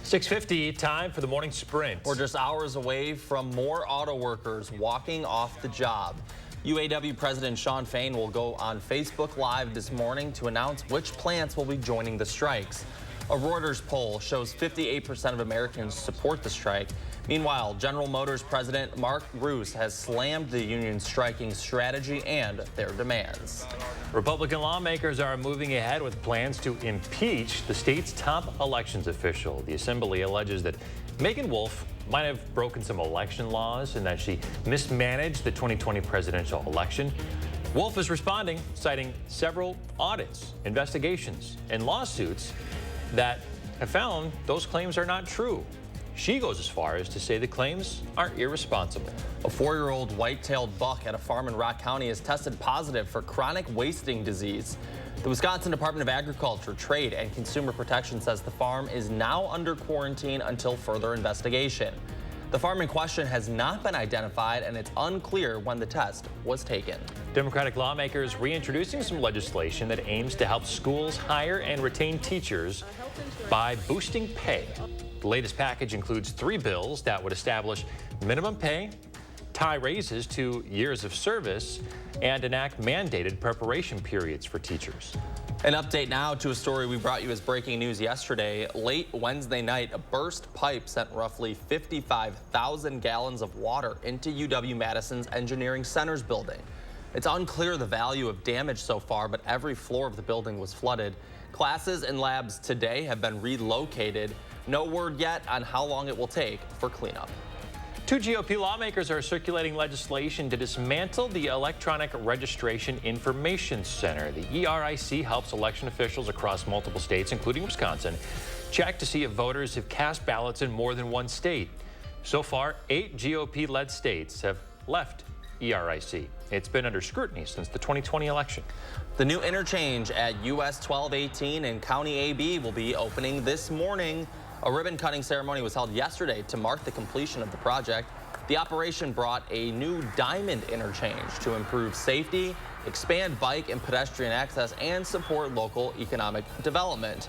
6:50, time for the morning sprint. We're just hours away from more auto workers walking off the job. UAW President Shawn Fain will go on Facebook Live this morning to announce which plants will be joining the strikes. A Reuters poll shows 58% of Americans support the strike. Meanwhile, General Motors President Mark Roos has slammed the union's striking strategy and their demands. Republican lawmakers are moving ahead with plans to impeach the state's top elections official. The assembly alleges that Megan Wolf might have broken some election laws and that she mismanaged the 2020 presidential election. Wolf is responding, citing several audits, investigations, and lawsuits that have found those claims are not true. She goes as far as to say the claims are irresponsible. A 4-year-old white-tailed buck at a farm in Rock County has tested positive for chronic wasting disease. The Wisconsin Department of Agriculture, Trade, and Consumer Protection says the farm is now under quarantine until further investigation. The farm in question has not been identified, and it's unclear when the test was taken. Democratic lawmakers reintroducing some legislation that aims to help schools hire and retain teachers by boosting pay. The latest package includes 3 bills that would establish minimum pay, tie raises to years of service, and enact mandated preparation periods for teachers. An update now to a story we brought you as breaking news yesterday. Late Wednesday night, a burst pipe sent roughly 55,000 gallons of water into UW-Madison's Engineering Centers building. It's unclear the value of damage so far, but every floor of the building was flooded. Classes and labs today have been relocated. No word yet on how long it will take for cleanup. 2 GOP lawmakers are circulating legislation to dismantle the Electronic Registration Information Center. The ERIC helps election officials across multiple states, including Wisconsin, check to see if voters have cast ballots in more than one state. So far, 8 GOP-led states have left ERIC. It's been under scrutiny since the 2020 election. The new interchange at US 1218 in County AB will be opening this morning. A ribbon-cutting ceremony was held yesterday to mark the completion of the project. The operation brought a new diamond interchange to improve safety, expand bike and pedestrian access, and support local economic development.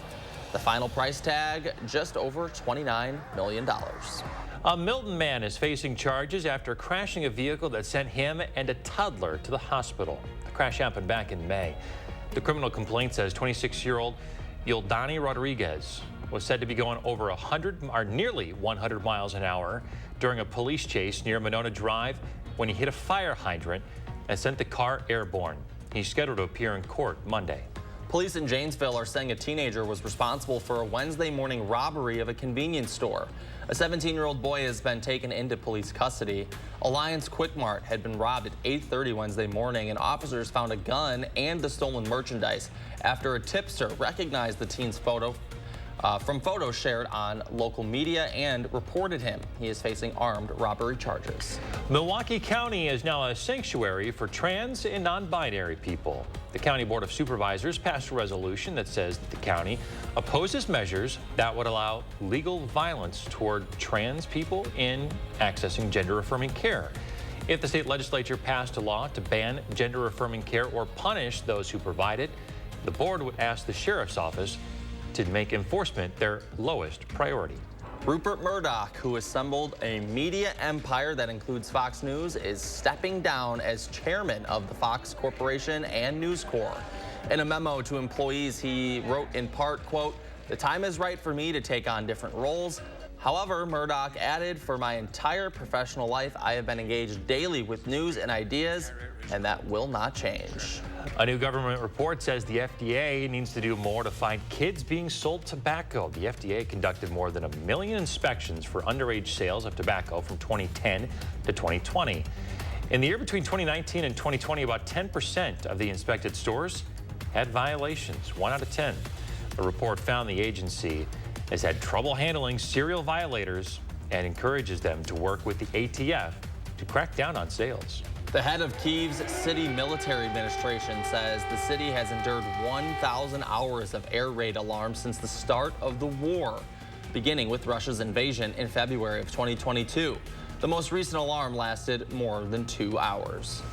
The final price tag, just over $29 million. A Milton man is facing charges after crashing a vehicle that sent him and a toddler to the hospital. The crash happened back in May. The criminal complaint says 26-year-old Yildani Rodriguez was said to be going over nearly 100 miles an hour during a police chase near Monona Drive when he hit a fire hydrant and sent the car airborne. He's scheduled to appear in court Monday. Police in Janesville are saying a teenager was responsible for a Wednesday morning robbery of a convenience store. A 17-year-old boy has been taken into police custody. Alliance Quick Mart had been robbed at 8:30 Wednesday morning, and officers found a gun and the stolen merchandise after a tipster recognized the teen's photo from photos shared on local media and reported him. He is facing armed robbery charges. Milwaukee County is now a sanctuary for trans and non-binary people. The County Board of Supervisors passed a resolution that says that the county opposes measures that would allow legal violence toward trans people in accessing gender-affirming care. If the state legislature passed a law to ban gender-affirming care or punish those who provide it, the board would ask the sheriff's office to make enforcement their lowest priority. Rupert Murdoch, who assembled a media empire that includes Fox News, is stepping down as chairman of the Fox Corporation and News Corp. In a memo to employees, he wrote in part, quote, "The time is right for me to take on different roles. However," Murdoch added, "for my entire professional life, I have been engaged daily with news and ideas, and that will not change." A new government report says the FDA needs to do more to find kids being sold tobacco. The FDA conducted more than 1 million inspections for underage sales of tobacco from 2010 to 2020. In the year between 2019 and 2020, about 10% of the inspected stores had violations, 1 out of 10. The report found the agency has had trouble handling serial violators and encourages them to work with the ATF to crack down on sales. The head of Kyiv's city military administration says the city has endured 1,000 hours of air raid alarms since the start of the war, beginning with Russia's invasion in February of 2022. The most recent alarm lasted more than 2 hours.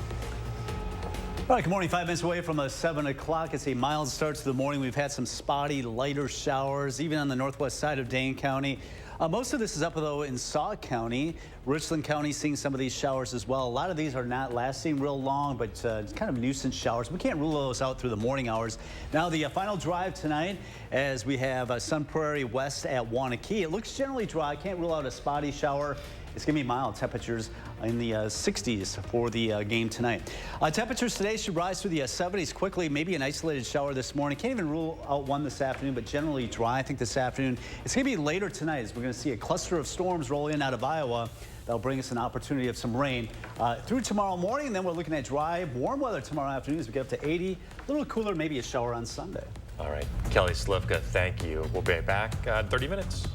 All right, good morning. 5 minutes away from 7 o'clock. It's a mild start to the morning. We've had some spotty, lighter showers, even on the northwest side of Dane County. Most of this is up, though, in Sauk County. Richland County seeing some of these showers as well. A lot of these are not lasting real long, but it's kind of nuisance showers. We can't rule those out through the morning hours. Now, the final drive tonight, as we have Sun Prairie West at Waunakee. It looks generally dry. Can't rule out a spotty shower. It's going to be mild temperatures in the 60s for the game tonight. Temperatures today should rise through the 70s quickly. Maybe an isolated shower this morning. Can't even rule out one this afternoon, but generally dry, I think, this afternoon. It's going to be later tonight as we're going to see a cluster of storms roll in out of Iowa. That'll bring us an opportunity of some rain through tomorrow morning. And then we're looking at dry, warm weather tomorrow afternoon as we get up to 80. A little cooler, maybe a shower on Sunday. All right. Kelly Slifka, thank you. We'll be back in 30 minutes.